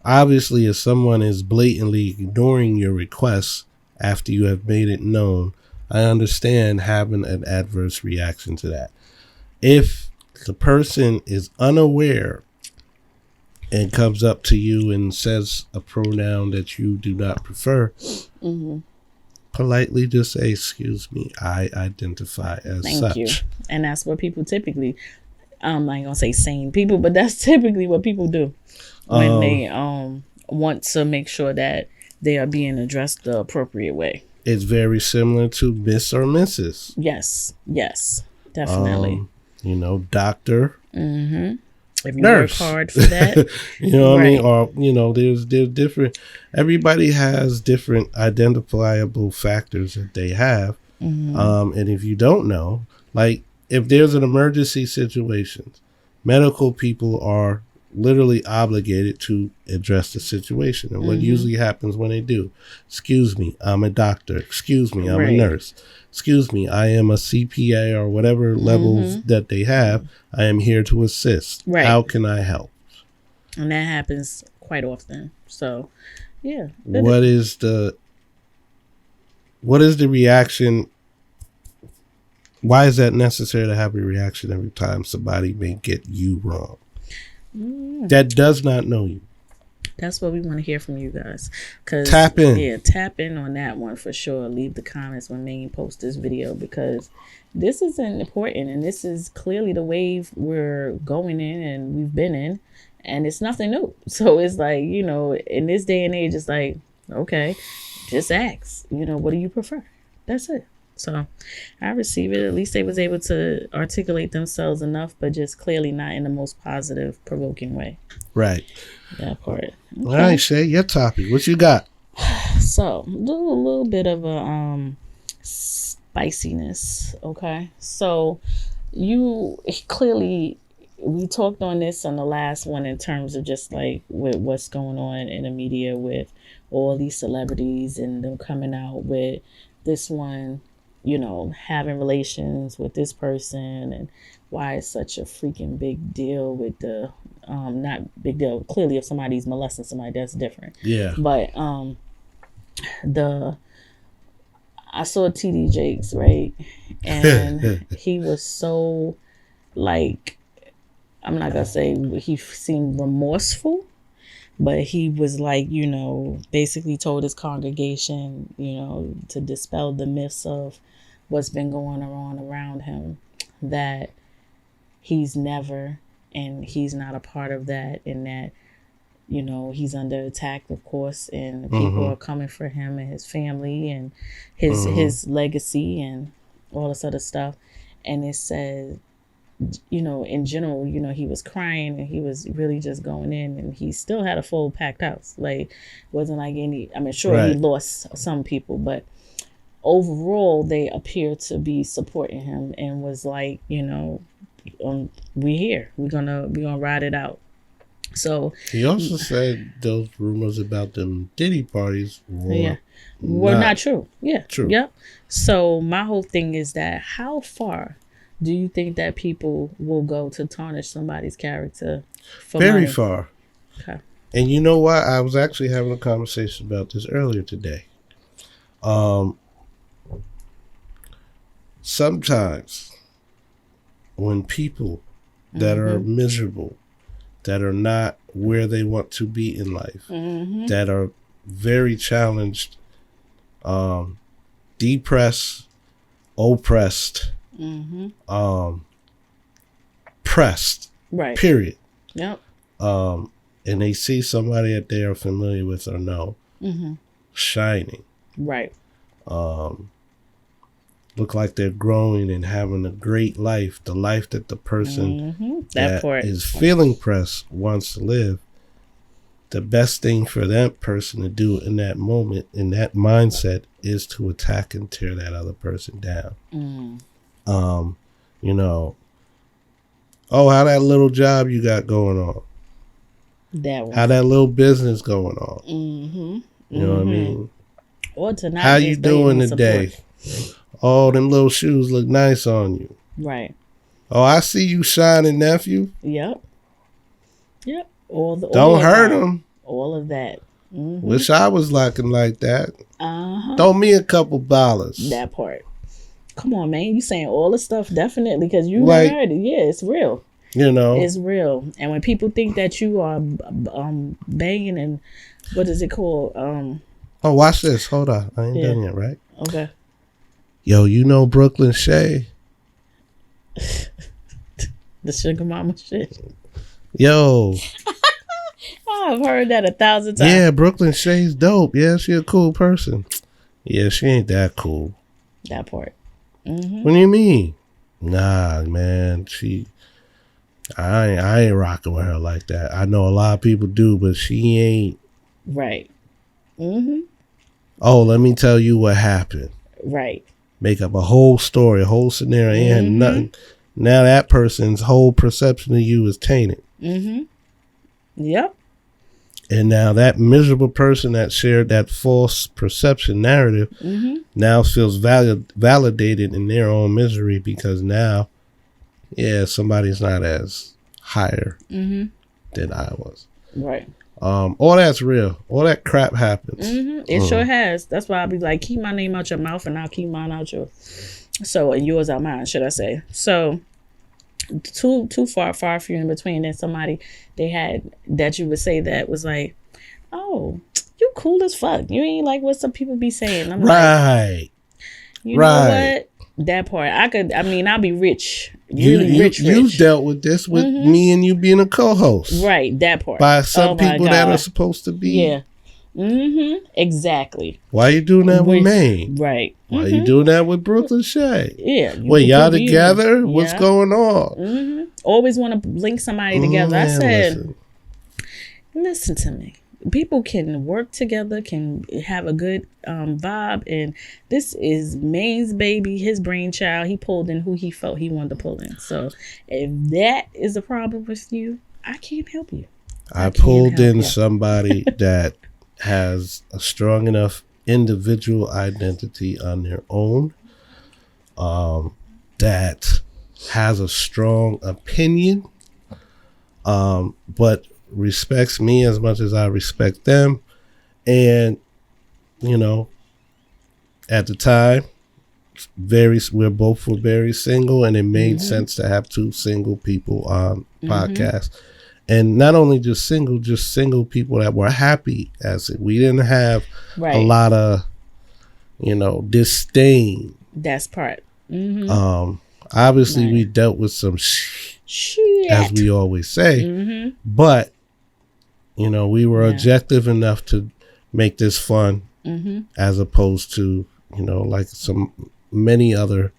Obviously, if someone is blatantly ignoring your requests after you have made it known, I understand having an adverse reaction to that. If the person is unaware and comes up to you and says a pronoun that you do not prefer, politely just say, "Excuse me, I identify as such." Thank you. And that's what people typically, I ain't gonna say sane people, but that's typically what people do when they want to make sure that they are being addressed the appropriate way. It's very similar to Miss or Mrs. Yes, definitely. Doctor. If you nurse. work hard for that. You know what I mean? Or, there's different, everybody has different identifiable factors that they have. And if you don't know, like if there's an emergency situation, medical people are literally obligated to address the situation. And what usually happens when they do, "Excuse me, I'm a doctor. Excuse me, I'm a nurse. Excuse me, I am a CPA," or whatever levels that they have. "I am here to assist. Right. How can I help?" And that happens quite often. So, yeah. What is the reaction? Why is that necessary to have a reaction every time somebody may get you wrong? That does not know you. That's what we want to hear from you guys. Tap in. Yeah, tap in on that one for sure. Leave the comments when Maine posts this video, because this is important, and this is clearly the wave we're going in and we've been in, and it's nothing new. So it's like, in this day and age, it's like, okay, just ask, what do you prefer? That's it. So I receive it. At least they was able to articulate themselves enough, but just clearly not in the most positive, provoking way. Right. That part. Okay. All right, Shay, your topic. What you got? So do a little bit of a spiciness. Okay. So you clearly, we talked on this on the last one in terms of just like with what's going on in the media with all these celebrities and them coming out with this one, having relations with this person, and why it's such a freaking big deal with the, not big deal. Clearly, if somebody's molesting somebody, that's different. Yeah. But I saw TD Jakes, right? And he was so, like, I'm not going to say he seemed remorseful, but he was like, basically told his congregation, to dispel the myths of what's been going on around him, that he's never, and he's not a part of that, and that, he's under attack, of course, and people are coming for him and his family and his legacy and all this other stuff. And it said, in general, he was crying and he was really just going in, and he still had a full packed house. Like, wasn't like any, sure, right. He lost some people, but overall they appear to be supporting him and was like, we here, we're gonna ride it out. So he also said those rumors about them Diddy parties were not true. Yeah, true. Yep. So my whole thing is that how far do you think that people will go to tarnish somebody's character for Very money? Far. Okay. And you know what? I was actually having a conversation about this earlier today. Sometimes when people that are miserable, that are not where they want to be in life, that are very challenged, depressed, oppressed, pressed, right? Period. Yep. And they see somebody that they are familiar with or know shining, right? Look like they're growing and having a great life, the life that the person that is feeling pressed wants to live. The best thing for that person to do in that moment, in that mindset, is to attack and tear that other person down. Oh, how that little job you got going on? That one. How that little business going on? Mm-hmm. You know what I mean? Or to not How just you be doing in today? support. Oh, them little shoes look nice on you. Right. Oh, I see you shining, nephew. Yep. Don't hurt them. All of that. Mm-hmm. Wish I was looking like that. Uh-huh. Throw me a couple dollars. That part. Come on, man. You saying all the stuff definitely because you Like, heard it. Yeah, it's real. You know. It's real. And when people think that you are banging and what is it called? Oh, watch this. Hold on. I ain't done yet, right? Okay. Yo, you know Brooklyn Shay? The sugar mama shit. Yo. I've heard that 1,000 times. Yeah, Brooklyn Shay's dope. Yeah, she a cool person. Yeah, she ain't that cool. That part. Mm-hmm. What do you mean? Nah, man. I ain't rocking with her like that. I know a lot of people do, but she ain't. Right. Mm-hmm. Oh, let me tell you what happened. Right. Make up a whole story, a whole scenario. Ain't had nothing. Now that person's whole perception of you is tainted. Mm-hmm. Yep. And now that miserable person that shared that false perception narrative now feels validated in their own misery because now, yeah, somebody's not as higher than I was. Right. All that's real. All that crap happens. It sure has. That's why I'll be like, keep my name out your mouth and I'll keep mine out yours. So, and yours out mine, should I say. So, too far few in between. And somebody they had that you would say that was like, oh, you cool as fuck. You ain't like what some people be saying. I'm right. Like, you know what? That part. I'll be rich. Rich. You dealt with this with me and you being a co-host. Right, that part. By some people that are supposed to be. Yeah. Exactly. Why you doing that with me? Right. Why you doing that with Brooklyn Shay? Yeah. Wait, y'all together? What's going on? Always want to link somebody together. I said, listen to me. People can work together, can have a good vibe, and this is Maine's baby, his brainchild. He pulled in who he felt he wanted to pull in. So if that is a problem with you, I can't help you. I pulled in somebody that has a strong enough individual identity on their own, that has a strong opinion, but respects me as much as I respect them. And, you know, at the time, we're both very single, and it made sense to have two single people on podcasts. And not only just single people that were happy as it. We didn't have a lot of, disdain. That's part. Obviously we dealt with some shit, as we always say. But, we were objective enough to make this fun, as opposed to, like many other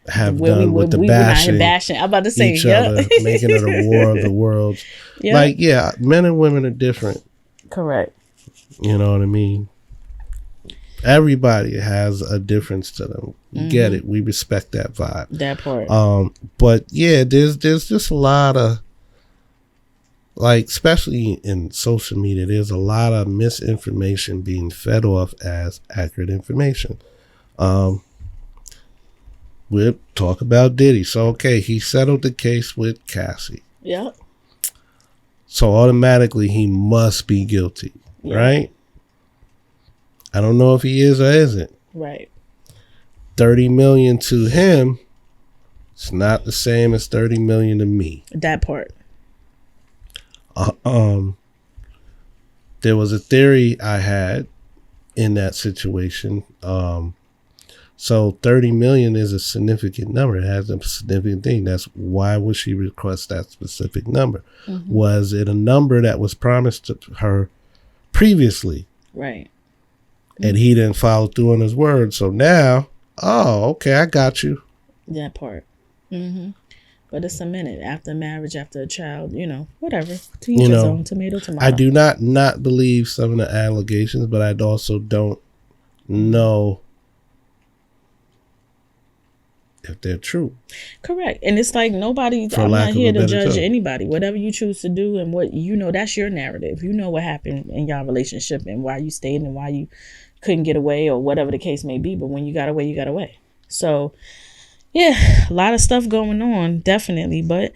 have done with the bashing. I'm about to say each other, making it a war of the worlds. Like, men and women are different. Correct. You know what I mean? Everybody has a difference to them. We get it. We respect that vibe. That part. But yeah, there's just a lot of, like, especially in social media, there's a lot of misinformation being fed off as accurate information. We'll talk about Diddy. So, okay, he settled the case with Cassie. Yep. So automatically he must be guilty, right? I don't know if he is or isn't. Right. 30 million to him, it's not the same as 30 million to me. That part. There was a theory I had in that situation. So 30 million is a significant number. It has a significant thing. That's why would she request that specific number? Was it a number that was promised to her previously? Right. And he didn't follow through on his word. So now, okay, I got you. That part. But it's a minute after marriage, after a child, whatever. To each his own, tomato. I do not believe some of the allegations, but I also don't know if they're true. Correct. And it's like nobody's, I'm not here to judge anybody. Whatever you choose to do and what you know, that's your narrative. You know what happened in y'all relationship and why you stayed and why you couldn't get away or whatever the case may be. But when you got away, you got away. So, yeah, a lot of stuff going on, definitely. But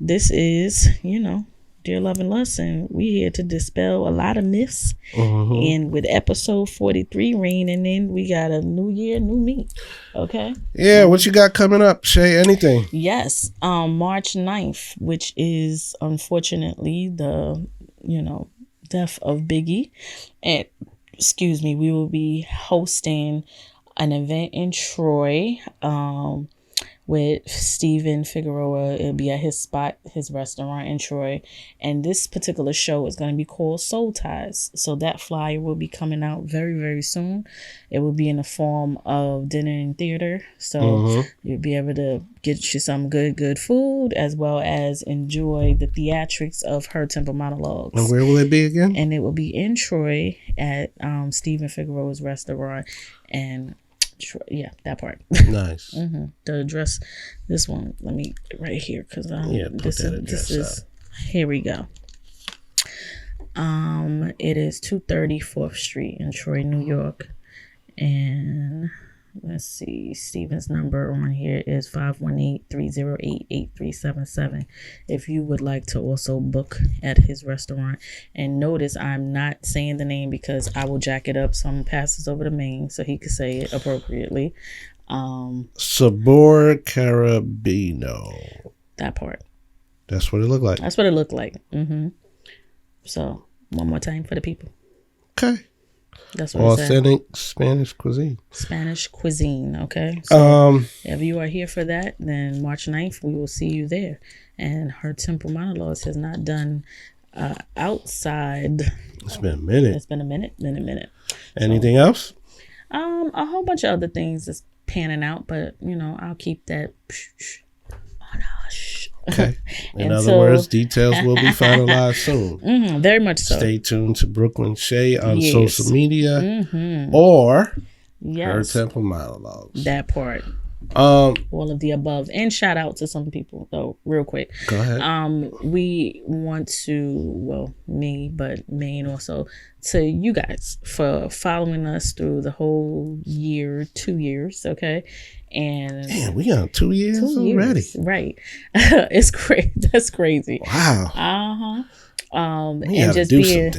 this is, you know, Dear Love and Lust, and we here to dispel a lot of myths. And with episode 43 reigning in, we got a new year, new me. Okay. Yeah, what you got coming up, Shay? Anything? Yes, March 9th, which is unfortunately the, you know, death of Biggie. And excuse me, we will be hosting an event in Troy. With Steven Figueroa. It'll be at his spot, his restaurant in Troy. And this particular show is going to be called Soul Ties. So that flyer will be coming out very, very soon. It will be in the form of dinner and theater. So you'll be able to get you some good food as well as enjoy the theatrics of Her Temple Monologues. And where will it be again? And it will be in Troy at Steven Figueroa's restaurant. And yeah, that part. Nice. The address, this one, let me right here because this is here we go. It is 230 4th Street in Troy, New York, and let's see, Steven's number on here is 518-308-8377 if you would like to also book at his restaurant. And notice I'm not saying the name because I will jack it up. Someone passes over the main so he can say it appropriately. Sabor Carabino. That part. That's what it looked like. That's what it looked like. So one more time for the people. Okay. That's what authentic Spanish cuisine. Spanish cuisine, okay? So if you are here for that, then March 9th, we will see you there. And Her Temple Monologues has not done outside. It's been a minute. It's been a minute. Anything else? A whole bunch of other things that's panning out, but, you know, I'll keep that on hush. Okay. In other words, details will be finalized soon. Very much so. Stay tuned to Brooklyn Shay on social media or Her Temple Monologues. That part. All of the above. And shout out to some people, though, real quick. Go ahead. We want to, well, me, but Maine also, to you guys for following us through the whole year, 2 years, okay? And man, we got 2 years already. Right. It's great. That's crazy. Wow. And just being,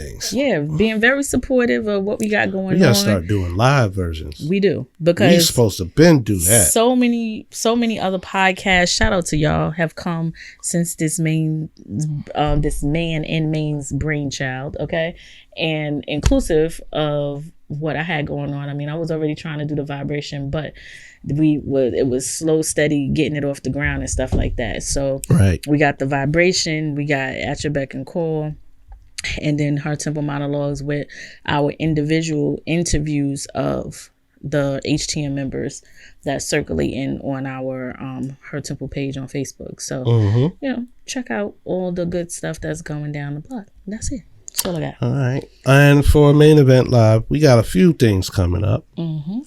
being very supportive of what we got going on. We gotta start doing live versions. We do, because we're supposed to do that. So many other podcasts. Shout out to y'all have come since this man in Maine's brainchild. Okay, and inclusive of what I had going on. I mean, I was already trying to do the vibration, but it was slow, steady getting it off the ground and stuff like that. So we got the vibration, we got At Your Beck and Call, and then Her Temple Monologues with our individual interviews of the HTM members that circulate in on our Her Temple page on Facebook. So you know, check out all the good stuff that's going down the block. That's it. That's all I got. All right. And for Main Event Live, we got a few things coming up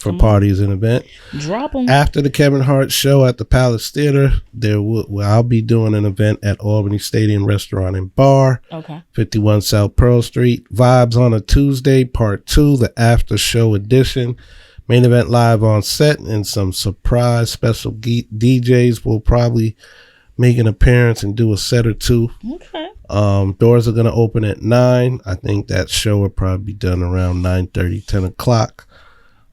for parties and event. Drop them. After the Kevin Hart show at the Palace Theater, I'll be doing an event at Albany Stadium Restaurant and Bar. Okay. 51 South Pearl Street. Vibes on a Tuesday, Part 2, the after show edition. Main Event Live on set, and some surprise special DJs will probably make an appearance and do a set or two. Okay. Doors are going to open at 9. I think that show will probably be done around 9:30, 10 o'clock.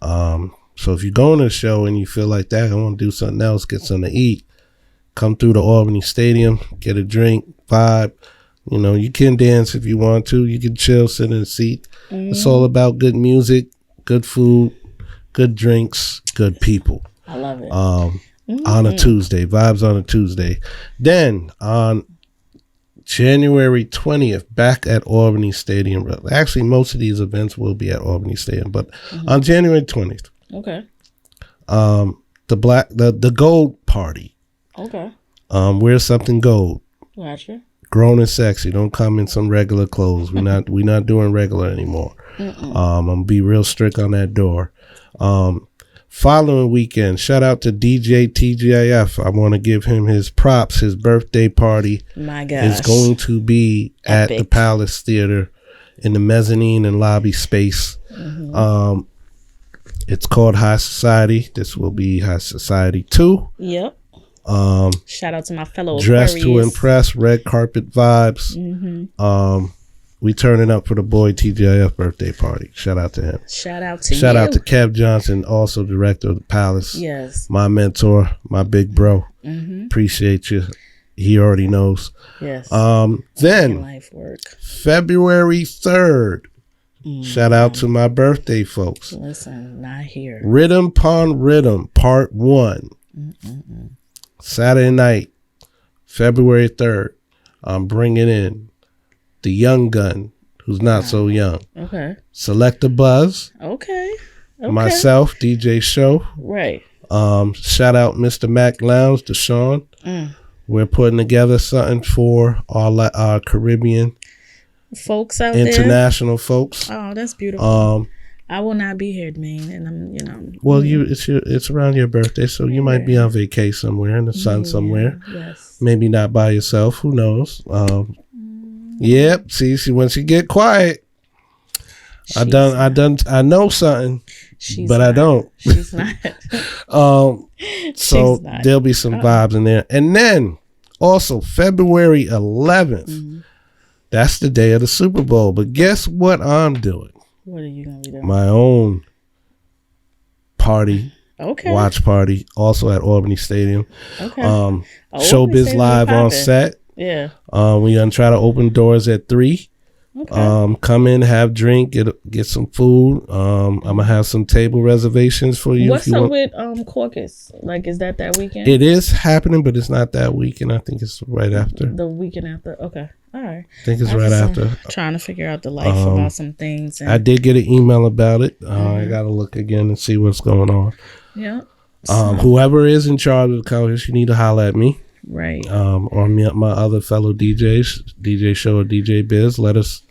So if you're going to the show and you feel like that, I want to do something else, get something to eat, come through the Albany Stadium, get a drink, vibe. You know, you can dance if you want to. You can chill, sit in a seat. It's all about good music, good food, good drinks, good people. I love it. On a Tuesday, vibes on a Tuesday. Then on January 20th, back at Albany Stadium. Actually, most of these events will be at Albany Stadium, but on January 20th. Okay. The gold party. Okay. Wear something gold. Gotcha. Grown and sexy. Don't come in some regular clothes. We're not doing regular anymore. I'm gonna be real strict on that door. Following weekend, shout out to DJ TGIF. I want to give him his props. His birthday party is going to be at the Palace Theater in the mezzanine and lobby space. It's called High Society. This will be High Society 2. Yep. Shout out to my fellow Dress Aquarius. to Impress, red carpet vibes. We turning up for the boy TGIF birthday party. Shout out to him. Shout out to Kev Johnson, also director of the Palace. Yes. My mentor, my big bro. Appreciate you. He already knows. Yes. Then life work. February 3rd. Shout out to my birthday folks. Listen, not here. Rhythm Pon Rhythm Part 1. Saturday night, February 3rd. I'm bringing in the young gun who's not so young. Okay. Selecta Buzz. Okay. Myself, DJ Show. Right. Shout out Mr. Mac Lounge, Deshaun. We're putting together something for our Caribbean folks out international folks. Oh, that's beautiful. I will not be here, man, and I'm. Well, it's around your birthday, so you might be on vacation somewhere in the sun somewhere. Yes. Maybe not by yourself. Who knows? Yep. See, when she get quiet, I know something, but I don't. She's not. So there'll be some vibes in there, and then also February 11th. That's the day of the Super Bowl. But guess what I'm doing? What are you gonna be doing? My own party. Okay. Watch party, also at Albany Stadium. Okay. Showbiz Live on set. Yeah. We're gonna try to open doors at 3. Okay. Come in, have drink, get some food. I'm gonna have some table reservations for you. What's up with Caucus? Like, is that weekend? It is happening, but it's not that weekend. I think it's right after. The weekend after. Okay. All right. I think it's right after. Trying to figure out the life about some things. I did get an email about it. I gotta look again and see what's going on. Yeah. Whoever is in charge of the Caucus, you need to holler at me. Right. Or my other fellow DJs, DJ Show or DJ Biz. Let us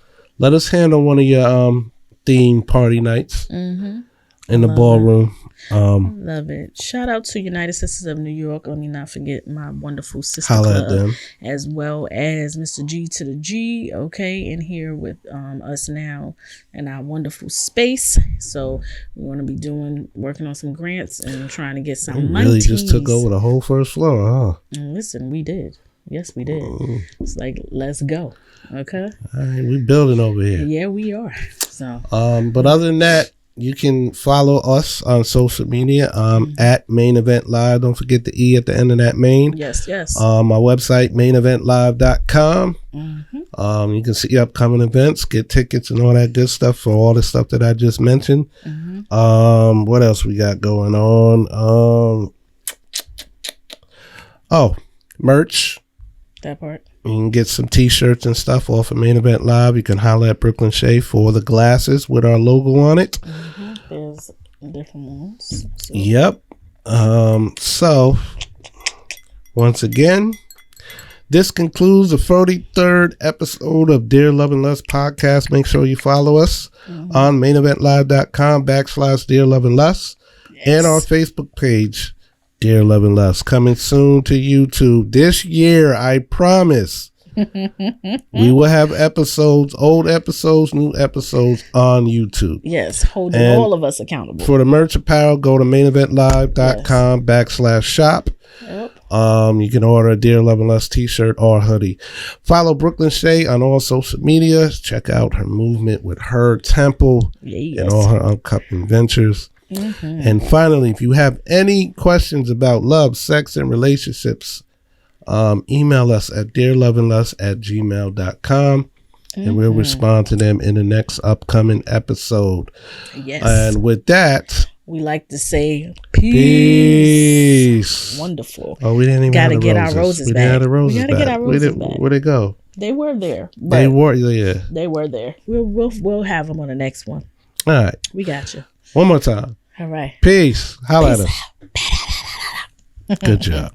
handle one of your theme party nights in the ballroom. Love it. Shout out to United Sisters of New York. Let me not forget my wonderful sister club, as well as Mr. G to the G. Okay, and here with us now in our wonderful space. So we want to be working on some grants and trying to get some money. Really just took over the whole first floor, huh? And listen, we did. Yes, we did. It's like, let's go. Okay. All right, we building over here. Yeah, we are. So. But other than that, you can follow us on social media at Main Event Live. Don't forget the E at the end of that main. Yes. My website, maineventlive.com. You can see upcoming events, get tickets and all that good stuff for all the stuff that I just mentioned. What else we got going on? Merch. That part. You can get some t-shirts and stuff off of Main Event Live. You can holler at Brooklyn Shea for the glasses with our logo on it. There's different ones. So. Yep. So, once again, this concludes the 43rd episode of Dear Love and Lust podcast. Make sure you follow us on maineventlive.com/Dear Love and Lust and our Facebook page, Dear Love and Lust. Coming soon to YouTube this year, I promise. We will have episodes, old episodes, new episodes on YouTube. Yes, holding all of us accountable. For the merch apparel, go to maineventlive.com/shop. Yep. You can order a Dear Love and Lust t-shirt or hoodie. Follow Brooklyn Shea on all social media. Check out her movement with Her Temple and all her upcoming ventures. And finally, if you have any questions about love, sex, and relationships, email us at dearloveandlust@gmail.com and we'll respond to them in the next upcoming episode. Yes. And with that, we like to say peace. Wonderful. Oh, we didn't even gotta get our roses back. We gotta get our roses back. Where'd they go? They were there. They were there. We'll have them on the next one. All right. We got you. One more time. All right. Peace. Holla at us. Good job.